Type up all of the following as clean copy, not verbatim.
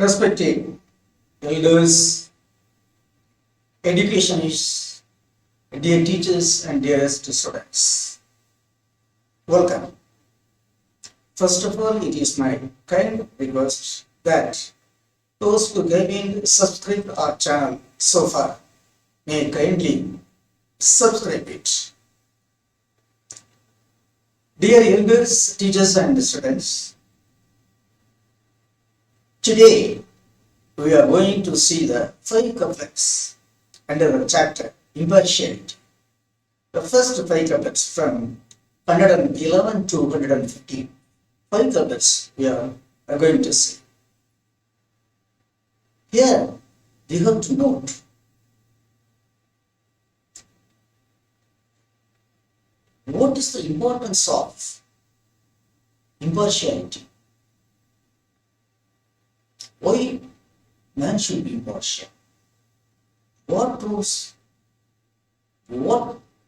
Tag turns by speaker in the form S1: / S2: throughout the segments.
S1: Respected elders, educationists, dear teachers and dearest students, welcome. First of all, it is my kind request that those who haven't subscribed our channel so far may kindly subscribe it. Dear elders, teachers and students, today we are going to see the 5 couplets under the chapter Impartiality. The first 5 couplets from 111 to 115. 5 couplets we are going to see. Here we have to note what is the importance of impartiality. Why man should be impartial? What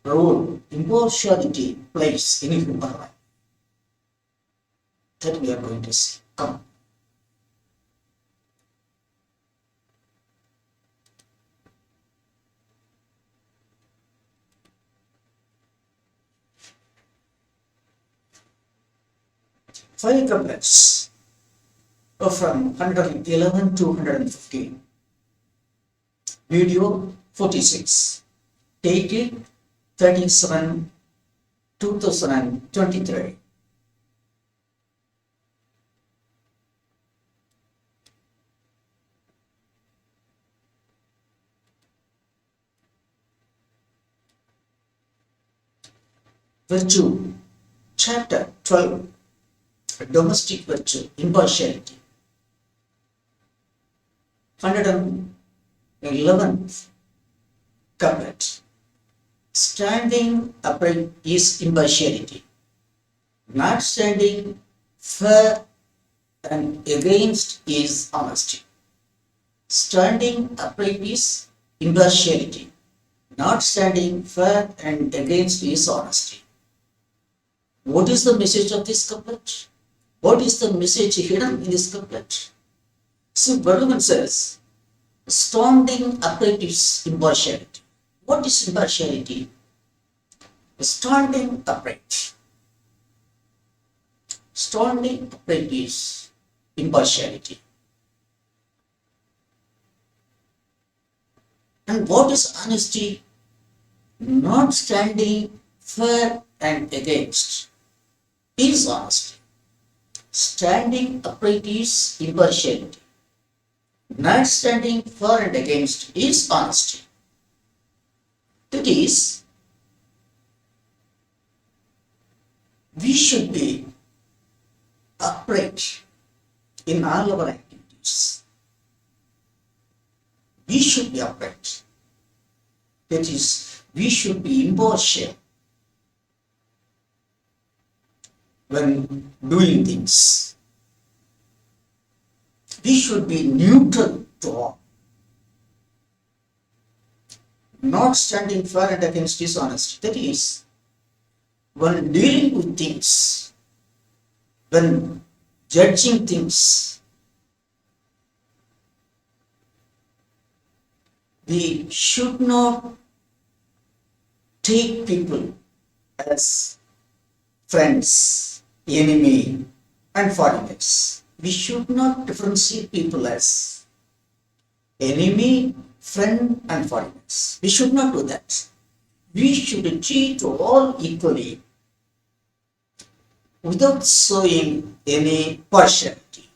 S1: role impartiality plays in human life? That we are going to see. Come. Five couplets from 111 to 115. Video 46. Dated 37 2023. Virtue, chapter 12. Domestic virtue, impartiality. 111th couplet. Standing upright is impartiality. Not standing fair and against is honesty. Standing upright is impartiality. Not standing fair and against is honesty. What is the message of this couplet? What is the message hidden in this couplet? So Bhagavan says, standing upright is impartiality. What is impartiality? Standing upright. Standing upright is impartiality. And what is honesty? Not standing fair and against is honesty. Standing upright is impartiality. Not standing for and against is honesty. That is, we should be upright in all our activities. We should be upright. That is, we should be impartial when doing things. We should be neutral to all. Not standing for and against dishonesty. That is, when dealing with things, when judging things, we should not take people as friends, enemy, and foreigners. We should not differentiate people as enemy, friend, and foreigners. We should not do that. We should treat all equally without showing any partiality.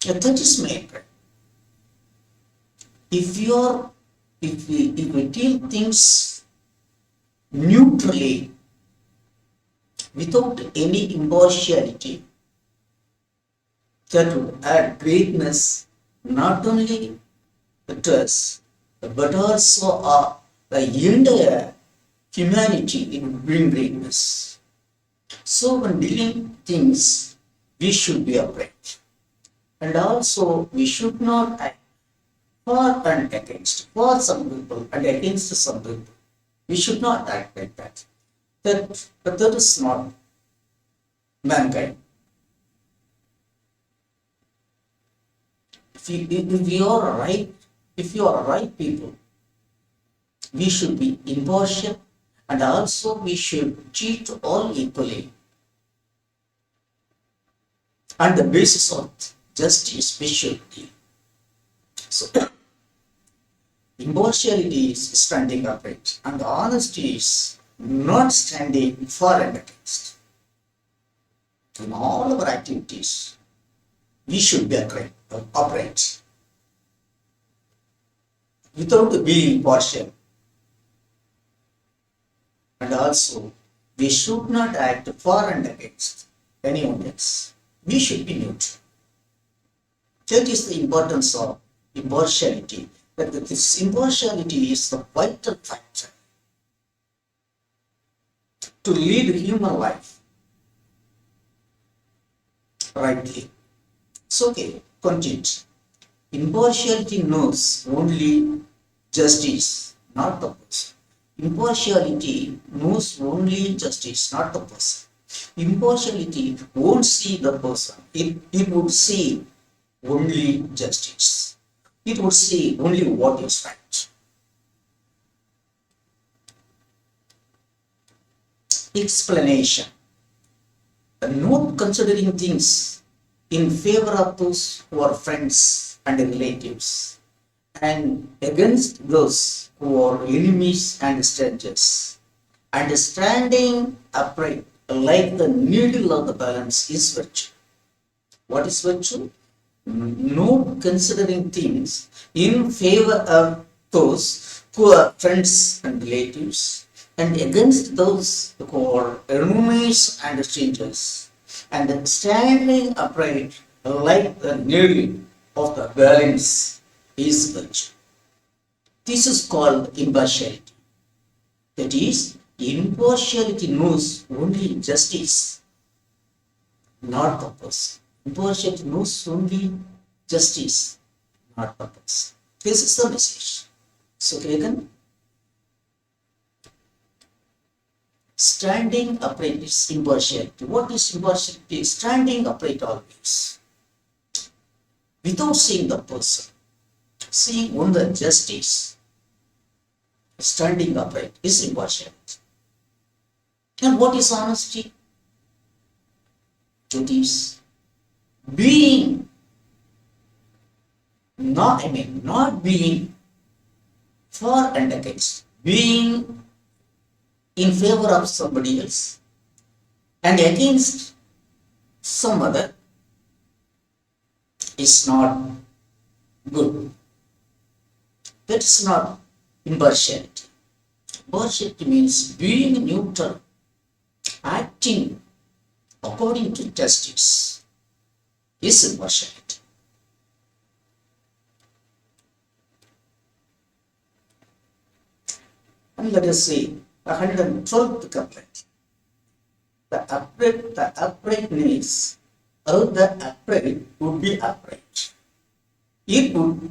S1: And that is my prayer. If we deal things neutrally, without any impartiality, that would add greatness not only to us, but also the entire humanity. It would bring greatness. So when dealing things, we should be upright. And also, we should not act for and against, for some people and against some people. We should not act like that. But that is not mankind. if you are right, if you are right people, we should be impartial and also we should treat all equally. And the basis of justice, we should be. So, impartiality is standing upright, and honesty is not standing for and against. In all our activities, we should be upright without being partial. And also, we should not act for and against anyone else. We should be neutral. That is the importance of impartiality. That this impartiality is the vital factor to lead human life rightly. So, okay, continue. Impartiality knows only justice, not the person. Impartiality knows only justice, not the person. Impartiality won't see the person, it would see only justice. It would see only what is right. Explanation. Not considering things in favor of those who are friends and relatives, and against those who are enemies and strangers, and standing upright like the needle of the balance is virtue. What is virtue? Not considering things in favor of those who are friends and relatives, and against those who are enemies and strangers, and standing upright like the needle of the balance is virtue. This is called impartiality. That is, impartiality knows only justice, not the person. Impartiality knows only justice, not the person. This is the message. So, again, standing upright is impartiality. What is impartiality? Standing upright always, without seeing the person, seeing only the justice. Standing upright is impartiality. And what is honesty? It is being not being for and against, being in favor of somebody else and against some other is not good. That is not impartiality. Impartiality means being neutral, acting according to justice is impartiality. And let us see 112th couplet. The uprightness of the upright would be upright. It would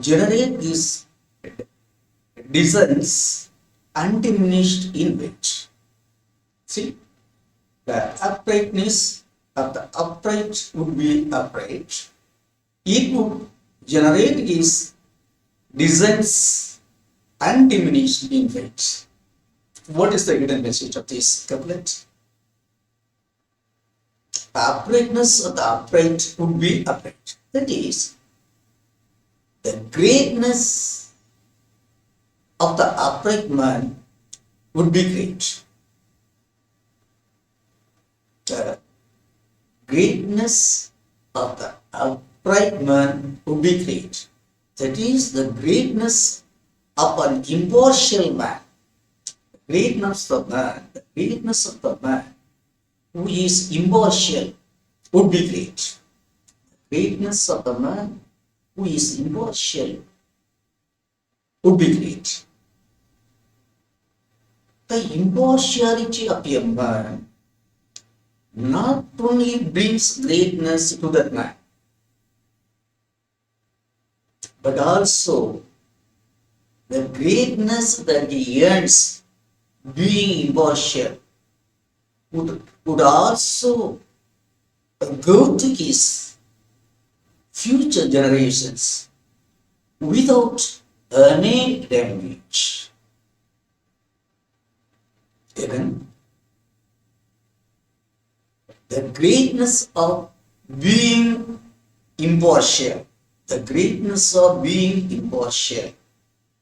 S1: generate these descents undiminished in which. See, the uprightness of the upright would be upright. It would generate these descents undiminished in which. What is the hidden message of this couplet? The uprightness of the upright would be upright. That is, the greatness of the upright man would be great. The greatness of the upright man would be great. That is, the greatness of an impartial man. The greatness of the man who is impartial would be great. The greatness of the man who is impartial would be great. The impartiality of a man not only brings greatness to that man, but also the greatness that he earns being impartial would also go to his future generations without any damage. Even the greatness of being impartial, the greatness of being impartial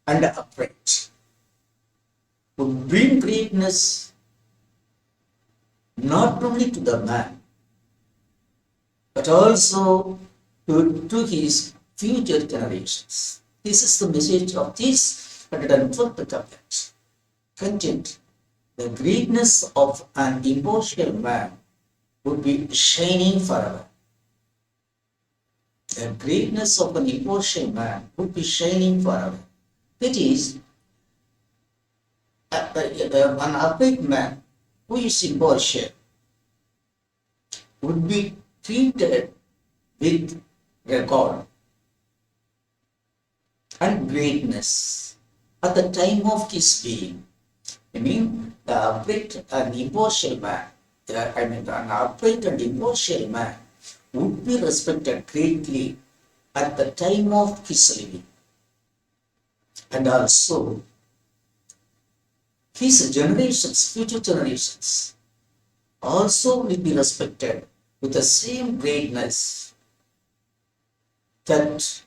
S1: and upright would bring greatness not only to the man, but also to his future generations. This is the message of this 112th couplet. Content: the greatness of an impartial man would be shining forever. The greatness of an impartial man would be shining forever. That is, an upright man who is impartial would be treated with regard and greatness at the time of his being. I mean, the upright and impartial man, an upright and impartial man would be respected greatly at the time of his living. And also, his generations, future generations, also will be respected with the same greatness that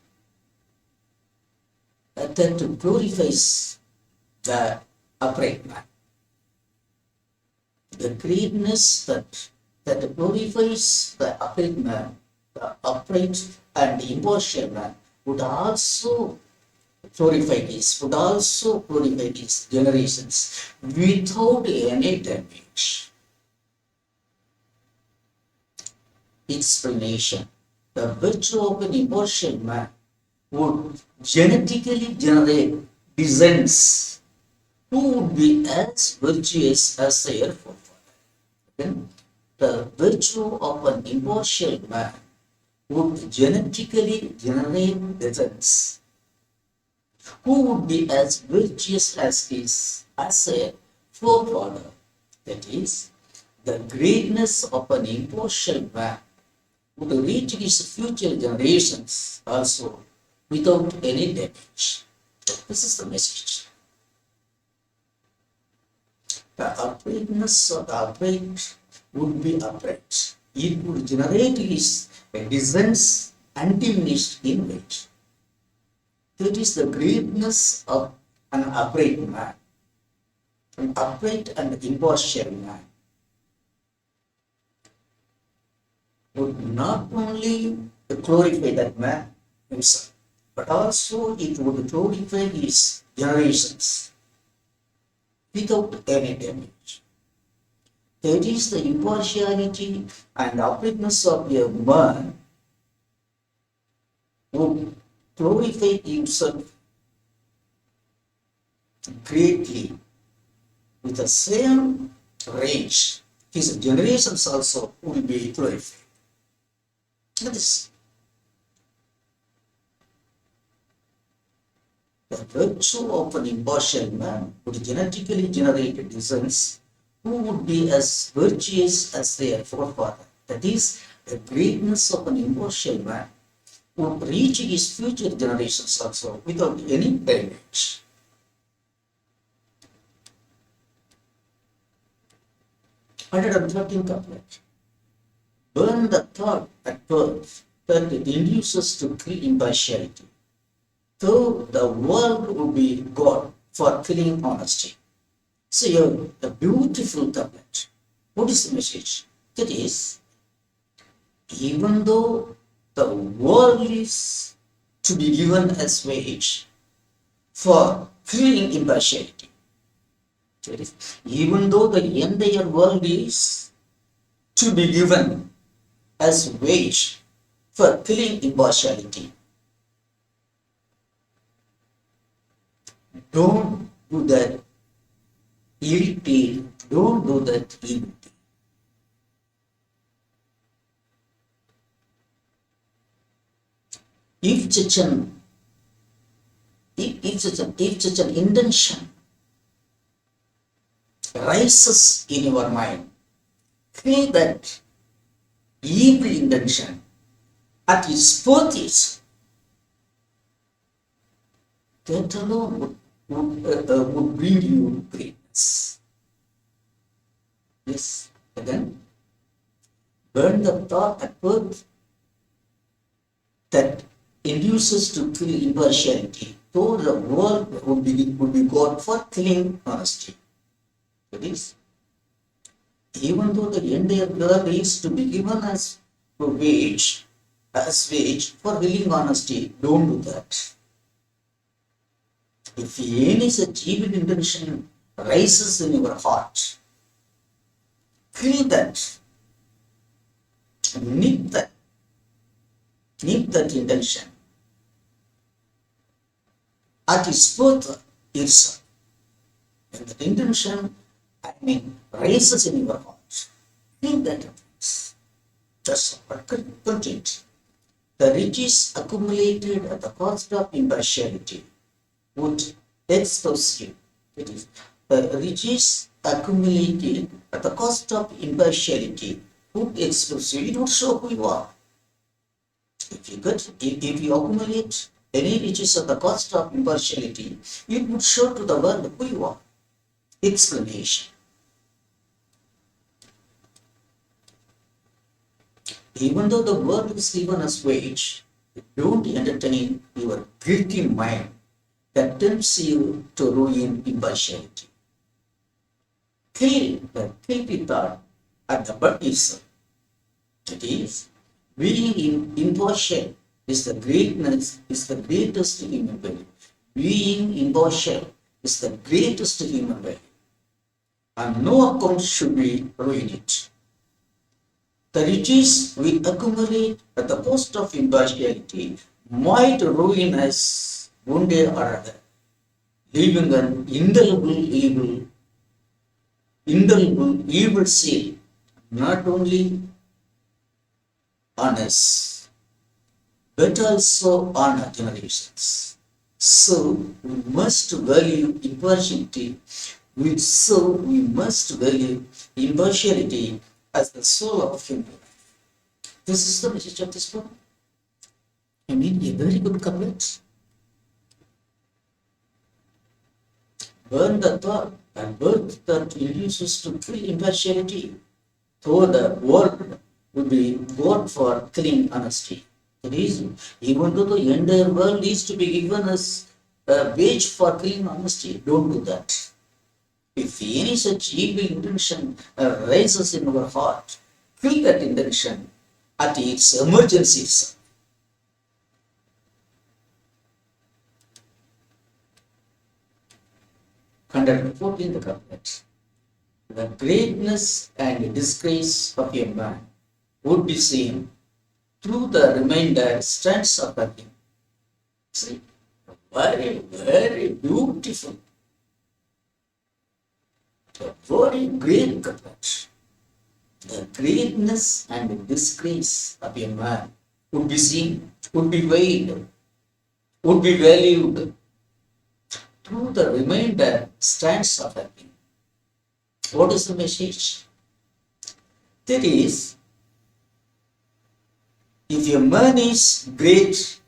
S1: glorifies the upright man. The greatness that glorifies the upright man, the upright and impartial man, would also glorify his generations without any damage. Explanation: the virtue of an impartial man would genetically generate descendants who would be as virtuous as their forefather. Then, the virtue of an impartial man would genetically generate descendants who would be as virtuous as their forefather. That is, the greatness of an impartial man would reach his future generations also without any damage. This is the message. The uprightness of the upright would be upright. It would generate his descendants undiminished in weight. That is the greatness of an upright man, an upright and impartial man. Would not only glorify that man himself, but also it would glorify his generations without any damage. That is the impartiality and uprightness of a man who glorify himself greatly with the same range. His generations also will be glorified. This. The virtue of an impartial man would genetically generate descendants who would be as virtuous as their forefather. That is, the greatness of an impartial man would reach his future generations also without any damage. (113th couplet). Burn the thought at birth that it induces to kill impartiality, though the world will be God for killing honesty. So here, a beautiful couplet. What is the message? That is, even though the world is to be given as wage for killing impartiality, that is, even though the entire world is to be given as wage for killing impartiality, don't do that ill deed, don't do that evil deed. If such an intention rises in your mind, feel that evil intention at its birth, that alone would bring you greatness. Yes, again, burn the thought at birth that induces to kill impartiality, though the world would be God for killing honesty. That is, even though the entire world is to be given as wage for killing honesty, don't do that. If any such evil intention rises in your heart, kill that, nip that, nip that intention at its birth itself. When that intention, rises in your heart, kill that offense. That's what content. The riches accumulated at the cost of impartiality would expose you. It is the riches accumulated at the cost of impartiality would expose you. It would show who you are. If you accumulate any riches at the cost of impartiality, it would show to the world who you are. Explanation. Even though the world is given as wage, don't entertain your guilty mind that tempts you to ruin impartiality. Kill the guilty thought at the birth itself. That is, being impartial is the greatest human value. Being impartial is the greatest human value. And no account should be ruined. The riches we accumulate at the cost of impartiality might ruin us one day or other, leaving an indelible evil seal not only on us, but also on our generations. So we must value impartiality. We must value impartiality as the soul of human life. This is the message of this book. A very good couplet. Burn the thought and birth that induces to kill impartiality, though the world would be God for killing honesty. The reason, even though the entire world is to be given as a wage for killing honesty, don't do that. If any such evil intention rises in our heart, kill that intention at its emergency itself. In the couplet. The greatness and disgrace of a man would be seen through the remainder strands of the king. See, very, very beautiful. A very great couplet. The greatness and disgrace of a man would be seen, would be weighed, would be valued through the remainder strands of the king. What is the message? That is, if a man is great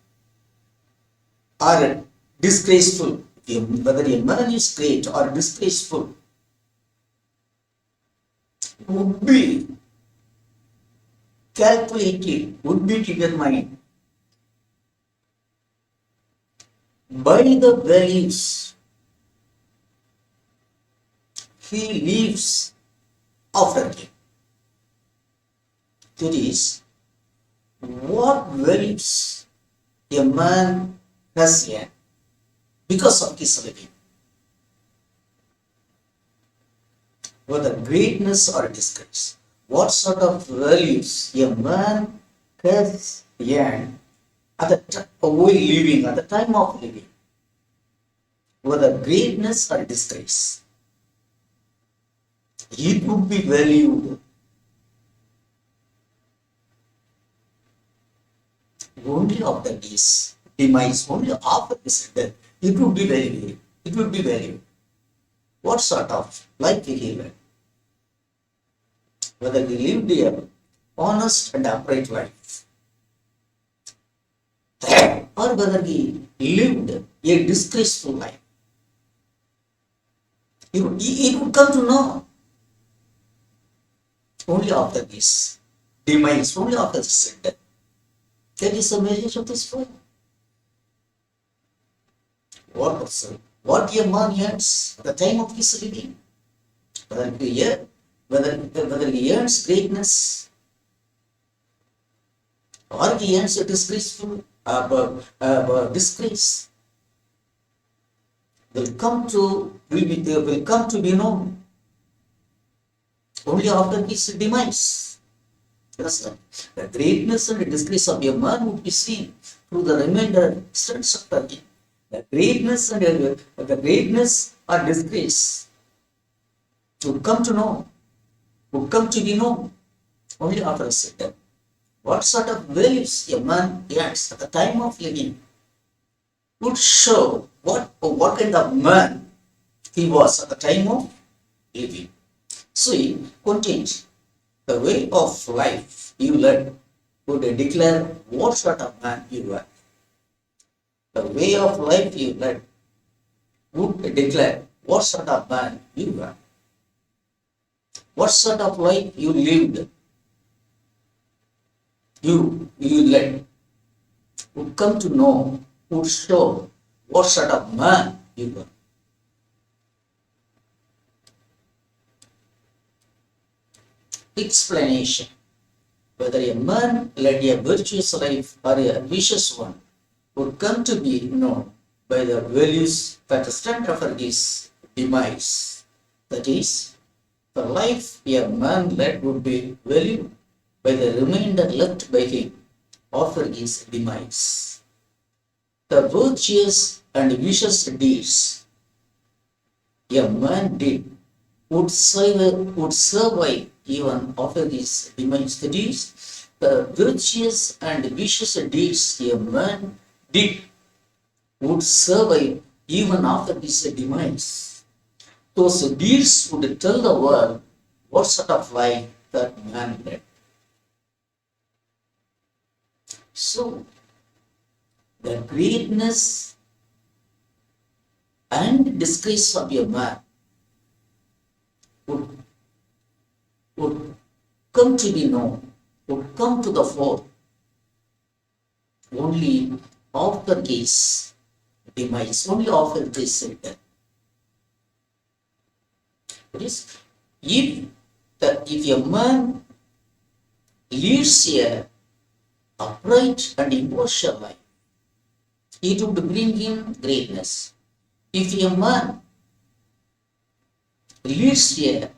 S1: or disgraceful, whether a man is great or disgraceful, would be calculated, would be determined by the values he leaves after him. That is, what values a man has here because of his living, whether greatness or disgrace. What sort of values a man has earned at the time of living, whether greatness or disgrace, it would be valued only after his demise, only after his death. It would be valued. It would be valued. What sort of life he lived? Whether he lived an honest and upright life, or whether he lived a disgraceful life. He would come to know only after this demise, only after this death. That is the message of this poem. What a man earns at the time of his living, whether he earns greatness or he earns a disgraceful disgrace, will come to be known only after his demise. Yes, the greatness and the disgrace of a man would be seen through the remainder strands of Turkey. The greatness or disgrace would come to be known only after his death. What sort of values a man earns at the time of living would show what kind of man he was at the time of living. See, contains the way of life you led would declare what sort of man you were. The way of life you led would declare what sort of man you were. What sort of life you lived, you led, would come to know, would show what sort of man you were. Explanation. Whether a man led a virtuous life or a vicious one would come to be known by the values that stand after his demise. That is, the life a man led would be valued by the remainder left by him after his demise. The virtuous and vicious deeds a man did would survive even after his demise. That is, the virtuous and vicious deeds a man did would survive even after his demise. Those deeds would tell the world what sort of life that man led. So, the greatness and disgrace of a man would come to be known, would come to the fore only after his demise, only after his death. That is, if a man leads a upright and impartial life, it would bring him greatness. If a man leads a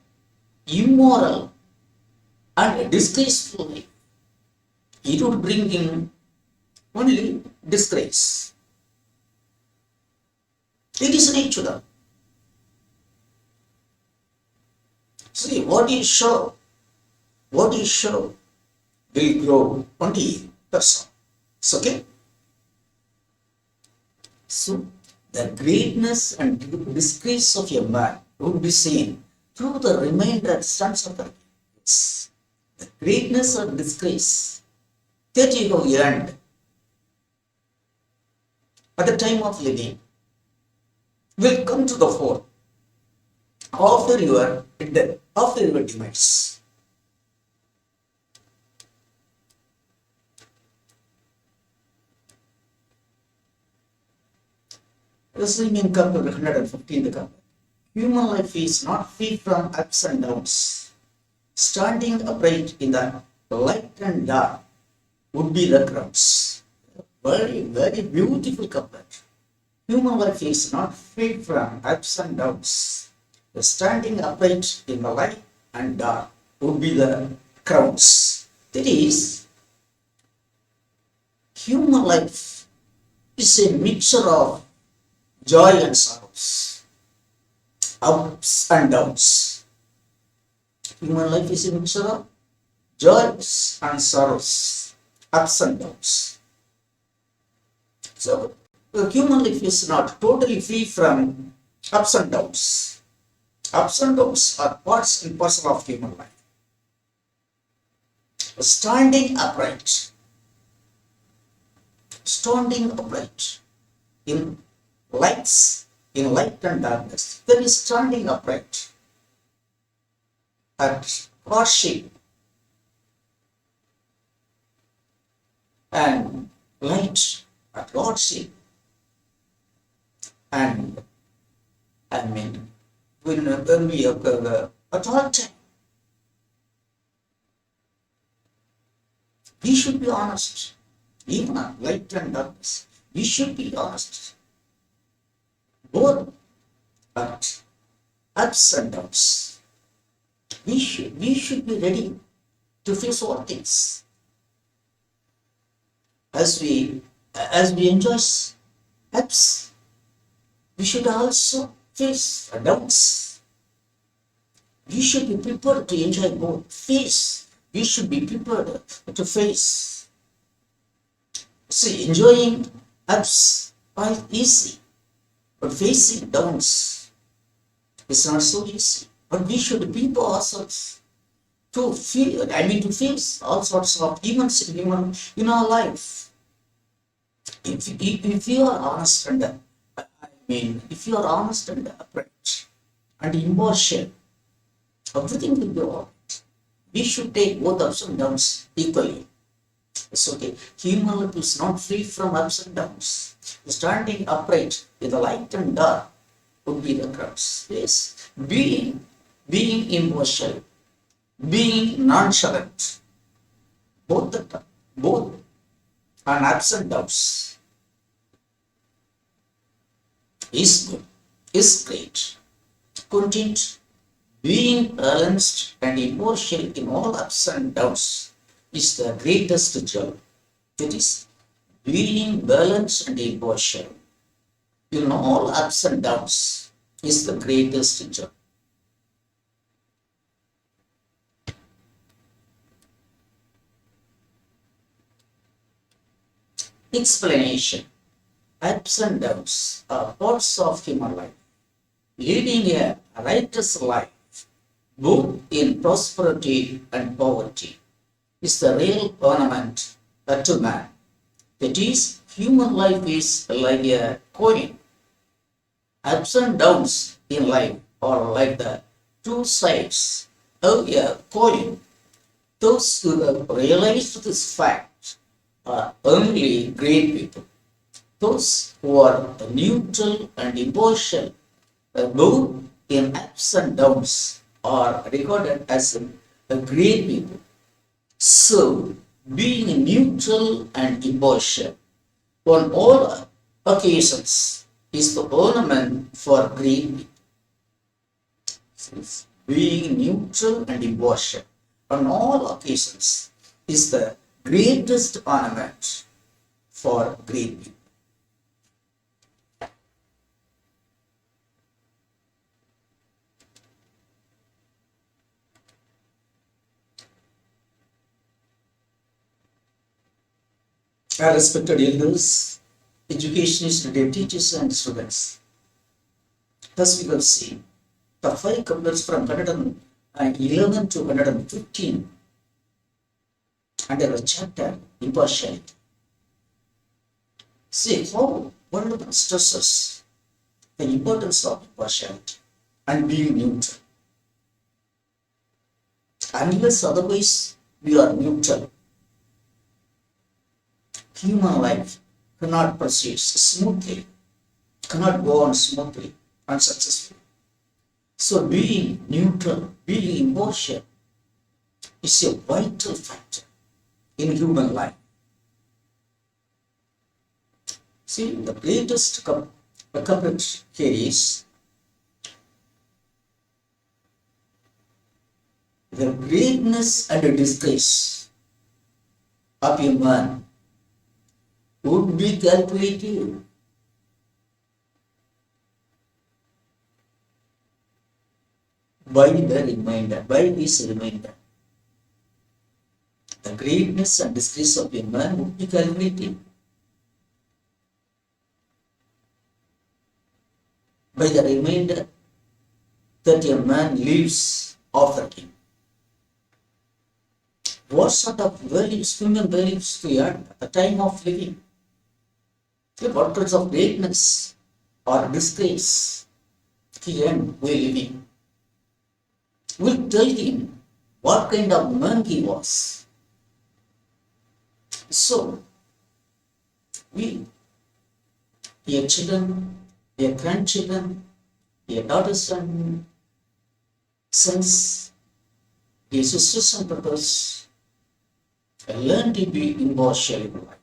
S1: immoral and disgraceful life, it would bring him only disgrace. It is natural. See, what you show will grow only person. It's okay. So, the greatness and disgrace of a man would be seen through the remainder stands of the greatness or disgrace that you have earned at the time of living will come to the fore after your death, after your demise. Resuming couple 115 the couple. Human life is not free from ups and downs. Standing upright in the light and dark would be the crowns. Very, very beautiful couplet. Human life is not free from ups and downs. Standing upright in the light and dark would be the crowns. That is, human life is a mixture of joy and sorrows, ups and downs. Human life is a mixture of joys and sorrows, ups and downs. So, the human life is not totally free from ups and downs. Ups and downs are parts and parcel of human life. Standing upright. standing upright in lights, in light and darkness. There is standing upright at worship and light at lordship. And I mean, when we occur at all time, we should be honest. Even at light and darkness, we should be honest. Both at ups and downs. We should be ready to face all things. As we enjoy ups, we should also face downs. We should be prepared to enjoy both. We should be prepared to face. See, enjoying ups are easy, but facing downs is not so easy. But we should prepare ourselves to to face all sorts of events in our life. If you are honest and if you are honest and upright and impartial, everything will be alright. We should take both ups and downs equally. It's okay. Human life is not free from ups and downs. Standing upright with the light and dark would be the crux. Yes. Being impartial, being nonchalant, both and ups and downs is good, is great. Content, being balanced and impartial in all ups and downs is the greatest job. That is, being balanced and impartial in all ups and downs is the greatest job. Explanation. Ups and downs are parts of human life. Leading a righteous life, both in prosperity and poverty, is the real ornament to man. That is, human life is like a coin. Ups and downs in life are like the two sides of a coin. Those who have realized this fact are only great people. Those who are neutral and impartial, both in ups and downs, are regarded as a great people. So, being neutral and impartial on all occasions is the ornament for great people. Being neutral and impartial on all occasions is the greatest ornament for great people. Our respected elders, educationists, dear teachers and students. Thus we have seen the 5 couplets from 111 to 115 under the chapter impartiality. See how one stresses the importance of impartiality and being neutral. Unless otherwise we are neutral, human life cannot proceed smoothly, cannot go on smoothly and successfully. So being neutral, being impartial is a vital factor in human life. See, the greatest couplet here is the greatness and disgrace of a man would be calculated by his reminder. The greatness and disgrace of a man would be calculated by the reminder that a man lives after him. What sort of values, human values we had at the time of living? The portraits of greatness or disgrace he and we living will tell him what kind of man he was. So, we, your children, your grandchildren, your daughters and sons, your sisters and brothers, learn to be impartial in life.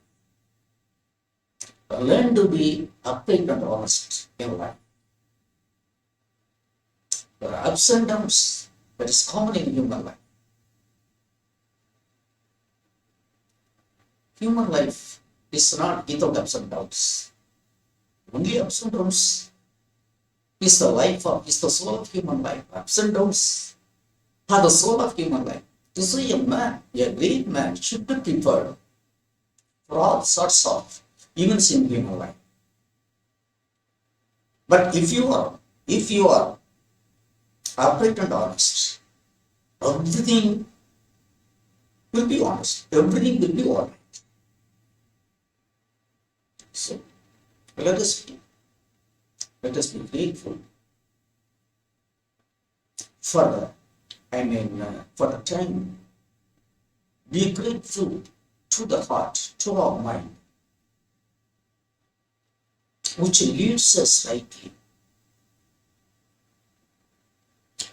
S1: Learn to be upright and honest in life. There are ups and downs that is common in human life. Human life is not without ups and downs. Only ups and downs is the soul of human life. Ups and downs are the soul of human life. To see a man, a great man, should be prepared for all sorts of events in human life. But if you are upright and honest, everything will be honest. Everything will be all right. So let us be grateful for for the time. Be grateful to the heart, to our mind, which leads us rightly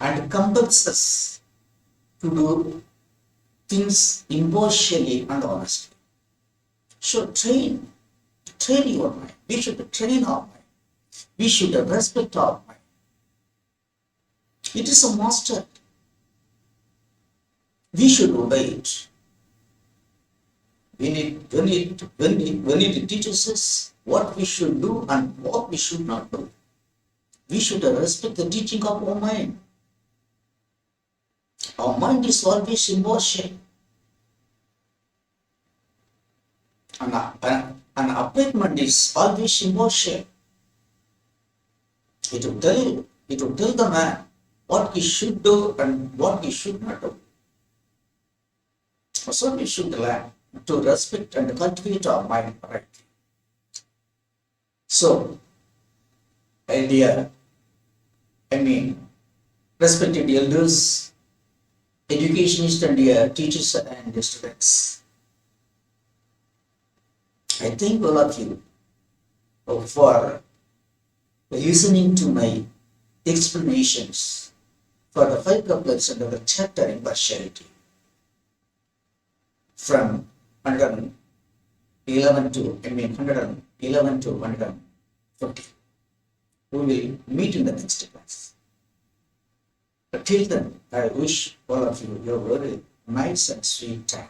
S1: and compels us to do things impartially and honestly. So train your mind. We should train our mind. We should respect our mind. It is a master. We should obey it. When it teaches us what we should do and what we should not do, we should respect the teaching of our mind. Our mind is always impartial. An upright mind is always impartial. It will tell the man what he should do and what he should not do. So we should learn to respect and cultivate our mind rightly. So, respected elders, educationists and teachers and students, I thank all of you for listening to my explanations for the 5 couplets under the chapter impartiality from 111 to 150. We will meet in the next class. But till then, I wish all of you a very nice and sweet time.